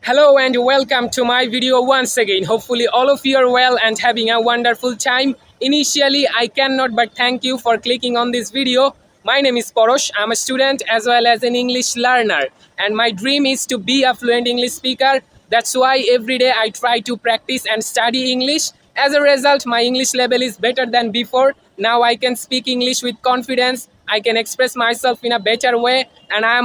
Hello and welcome to my video once again. Hopefully all of you are well and having a wonderful time. Initially, I cannot but thank you for clicking on this video. My name is Porosh. I'm a student as well as an English learner, and my dream is to be a fluent English speaker. That's why every day I try to practice and study English. As a result, my English level is better than before. Now I can speak English with confidence. I can express myself in a better way, and I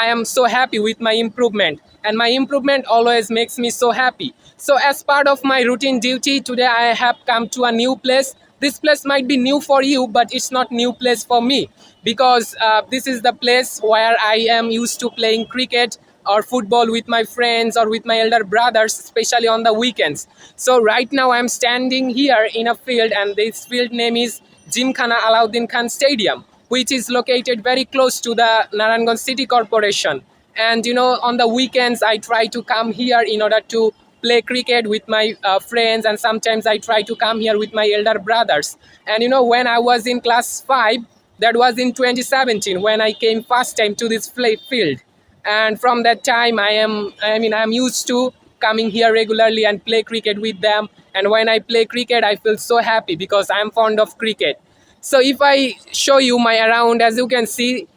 am so happy with my improvement, and my improvement always makes me so happy. So as part of my routine duty today, I have come to a new place. This place might be new for you, but it's not new place for me, because this is the place where I am used to playing cricket or football with my friends or with my elder brothers, especially on the weekends. So right now I'm standing here in a field, and this field name is Jimkhana Alauddin Khan Stadium, which is located very close to the Naranganj City Corporation. And on the weekends I try to come here in order to play cricket with my friends, and sometimes I try to come here with my elder brothers. And when I was in class 5, that was in 2017, when I came first time to this field. And from that time I'm used to coming here regularly and play cricket with them. And when I play cricket, I feel so happy because I'm fond of cricket. So if I show you my around, as you can see,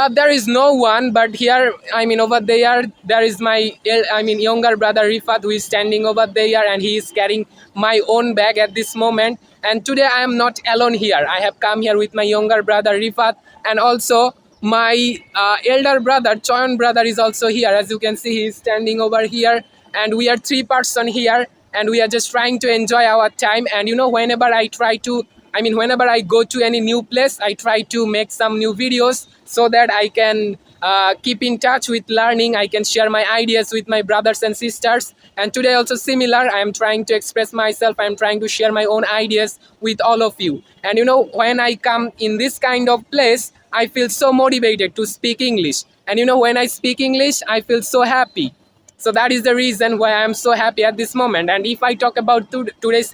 there is no one, but here, over there is my younger brother Rifat, who is standing over there, and he is carrying my own bag at this moment. And today I am not alone here. I have come here with my younger brother Rifat, and also my elder brother Choyan brother is also here. As you can see, he is standing over here, and we are 3 person here, and we are just trying to enjoy our time. And whenever I go to any new place, I try to make some new videos so that I can keep in touch with learning. I can share my ideas with my brothers and sisters. And today also similar, I am trying to express myself. I am trying to share my own ideas with all of you. And when I come in this kind of place, I feel so motivated to speak English. And when I speak English, I feel so happy. So that is the reason why I am so happy at this moment. And if I talk about today's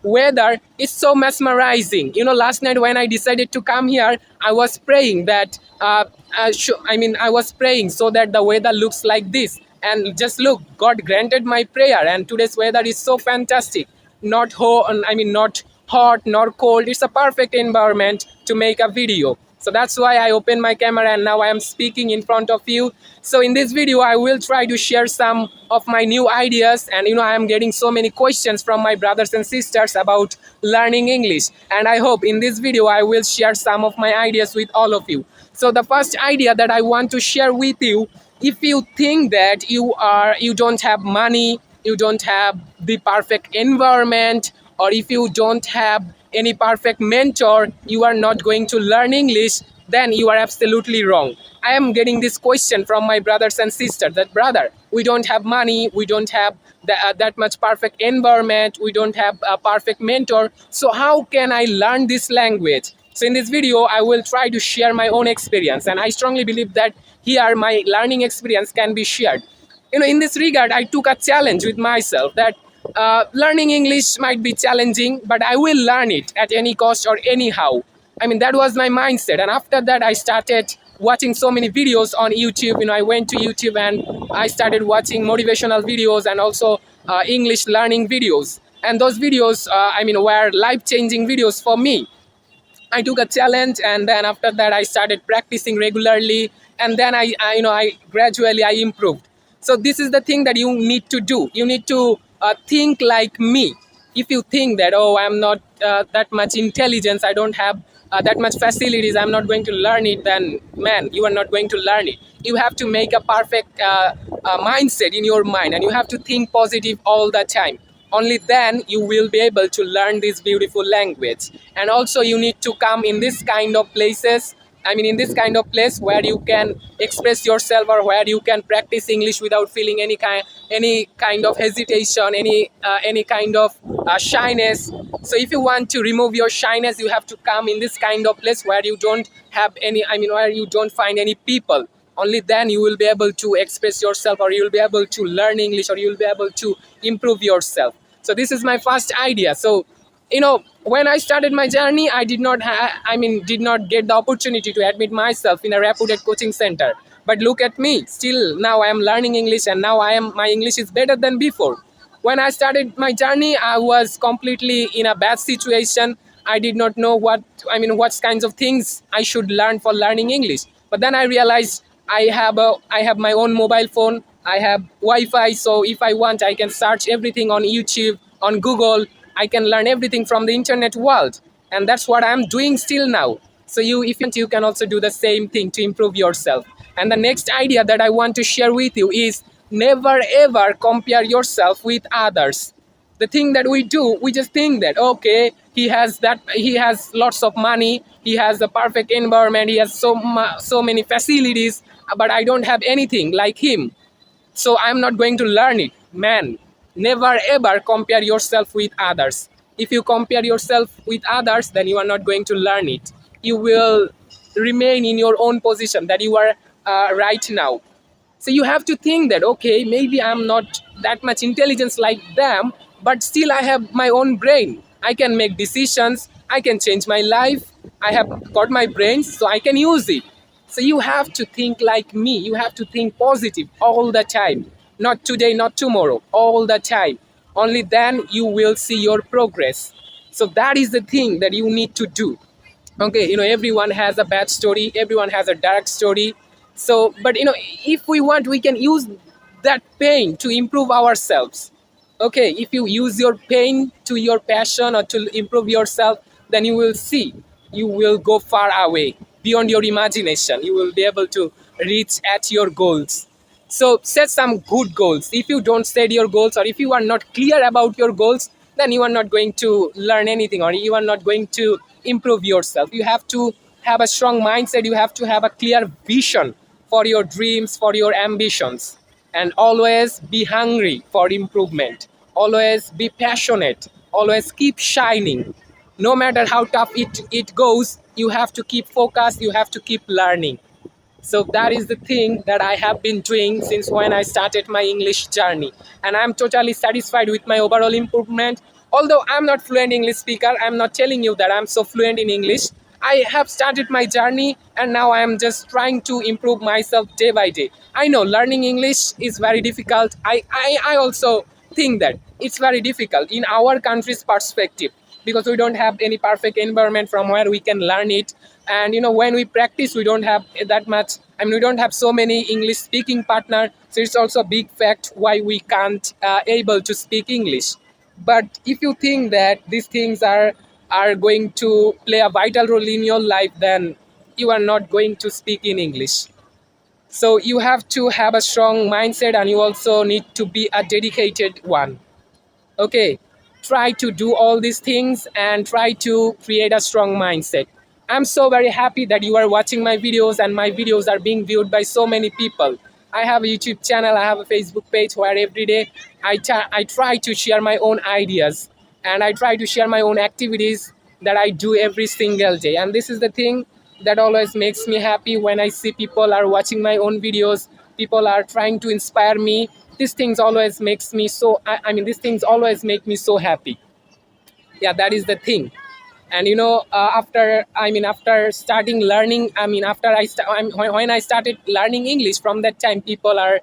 weather, is so mesmerizing. Last night when I decided to come here, I was praying that I was praying so that the weather looks like this. And just look, God granted my prayer, and today's weather is so fantastic. Not not hot nor cold. It's a perfect environment to make a video. So that's why I opened my camera, and now I am speaking in front of you. So in this video, I will try to share some of my new ideas. And I am getting so many questions from my brothers and sisters about learning English. And I hope in this video, I will share some of my ideas with all of you. So the first idea that I want to share with you, if you think that you don't have money, you don't have the perfect environment, or if you don't have any perfect mentor, you are not going to learn English, then you are absolutely wrong. I am getting this question from my brothers and sisters, that brother, we don't have money, we don't have that much perfect environment, we don't have a perfect mentor, so how can I learn this language? So in this video, I will try to share my own experience, and I strongly believe that here my learning experience can be shared. In this regard, I took a challenge with myself that learning English might be challenging, but I will learn it at any cost or anyhow. That was my mindset. And after that, I started watching so many videos on YouTube. I went to YouTube and I started watching motivational videos and also English learning videos. And those videos, were life-changing videos for me. I took a challenge, and then after that, I started practicing regularly, and then I gradually improved. So this is the thing that you need to do. You need to think like me. If you think that, oh, I'm not that much intelligence, I don't have that much facilities, I'm not going to learn it, then man, you are not going to learn it. You have to make a perfect mindset in your mind, and you have to think positive all the time. Only then you will be able to learn this beautiful language. And also you need to come in this kind of places, in this kind of place where you can express yourself, or where you can practice English without feeling any kind of hesitation, any kind of shyness. So if you want to remove your shyness, you have to come in this kind of place where you don't have where you don't find any people. Only then you will be able to express yourself, or you will be able to learn English, or you will be able to improve yourself. So this is my first idea. So when I started my journey, I did not get the opportunity to admit myself in a reputed coaching center. But look at me, still now I am learning English, and now my English is better than before. When I started my journey, I was completely in a bad situation. I did not know what kinds of things I should learn for learning English. But then I realized I have my own mobile phone. I have Wi-Fi, so if I want, I can search everything on YouTube, on Google. I can learn everything from the internet world, and that's what I'm doing still now. So if you want, you can also do the same thing to improve yourself. And the next idea that I want to share with you is never ever compare yourself with others. The thing that we do, we just think that, okay, he has lots of money, he has a perfect environment, he has so many facilities, but I don't have anything like him, so I'm not going to learn it. Man, never ever compare yourself with others. If you compare yourself with others, then you are not going to learn it. You will remain in your own position that you are right now. So you have to think that, okay, maybe I'm not that much intelligence like them, but still I have my own brain. I can make decisions, I can change my life, I have got my brains, so I can use it. So you have to think like me. You have to think positive all the time. Not today, not tomorrow, all the time. Only then you will see your progress. So that is the thing that you need to do. Okay, everyone has a bad story, everyone has a dark story. So, but if we want, we can use that pain to improve ourselves. Okay, if you use your pain to your passion or to improve yourself, then you will see, you will go far away beyond your imagination. You will be able to reach at your goals. So set some good goals. If you don't set your goals, or if you are not clear about your goals, then you are not going to learn anything, or you are not going to improve yourself. You have to have a strong mindset. You have to have a clear vision for your dreams, for your ambitions, and always be hungry for improvement. Always be passionate. Always keep shining. No matter how tough it goes, you have to keep focused. You have to keep learning. So that is the thing that I have been doing since when I started my English journey. And I'm totally satisfied with my overall improvement. Although I'm not fluent English speaker, I'm not telling you that I'm so fluent in English. I have started my journey, and now I'm just trying to improve myself day by day. I know learning English is very difficult. I also think that it's very difficult in our country's perspective, because we don't have any perfect environment from where we can learn it. And when we practice, we don't have that much, we don't have so many English speaking partner. So it's also a big fact why we can't able to speak English. But if you think that these things are going to play a vital role in your life, then you are not going to speak in English. So you have to have a strong mindset, and you also need to be a dedicated one. Okay, try to do all these things and try to create a strong mindset. I'm so very happy that you are watching my videos, and my videos are being viewed by so many people. I have a YouTube channel, I have a Facebook page where every day I try to share my own ideas, and I try to share my own activities that I do every single day. And this is the thing that always makes me happy, when I see people are watching my own videos, people are trying to inspire me. These things always makes me so, these things always make me so happy. Yeah, that is the thing. And after starting learning, when I started learning English, from that time people are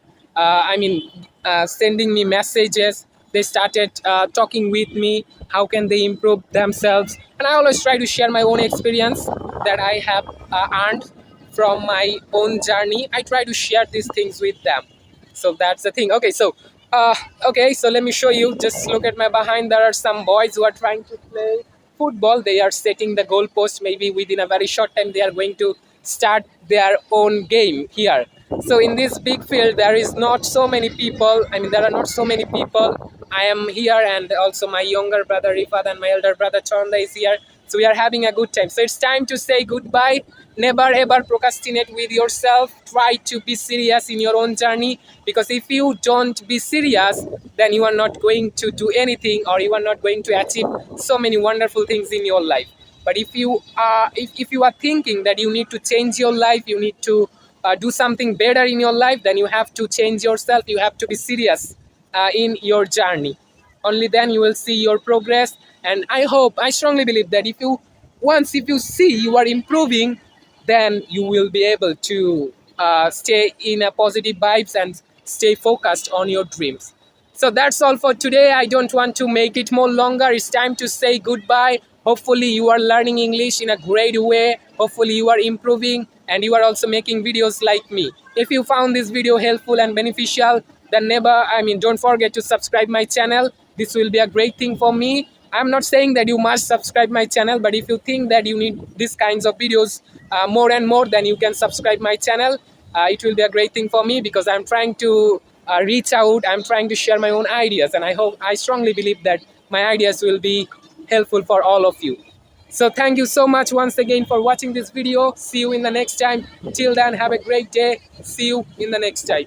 sending me messages. They started talking with me, how can they improve themselves. And I always try to share my own experience that I have earned from my own journey. I try to share these things with them. So that's the thing. So let me show you. Just look at my behind. There are some boys who are trying to play football. They are setting the goalpost. Maybe within a very short time they are going to start their own game here. So in this big field, there is not so many people. There are not so many people. I am here, and also my younger brother Rifat and my elder brother Chanda is here. So we are having a good time. So it's time to say goodbye. Never ever procrastinate with yourself. Try to be serious in your own journey, because if you don't be serious, then you are not going to do anything, or you are not going to achieve so many wonderful things in your life. But if you are thinking that you need to change your life, you need to do something better in your life, then you have to change yourself. You have to be serious in your journey. Only then you will see your progress. And I strongly believe that if you see you are improving, then you will be able to stay in a positive vibes and stay focused on your dreams. So that's all for today. I don't want to make it more longer. It's time to say goodbye. Hopefully you are learning English in a great way. Hopefully you are improving and you are also making videos like me. If you found this video helpful and beneficial, then don't forget to subscribe my channel. This will be a great thing for me. I'm not saying that you must subscribe my channel, but if you think that you need these kinds of videos more and more, then you can subscribe my channel. It will be a great thing for me because I'm trying to reach out. I'm trying to share my own ideas, and I strongly believe that my ideas will be helpful for all of you. So thank you so much once again for watching this video. See you in the next time. Till then, have a great day. See you in the next time.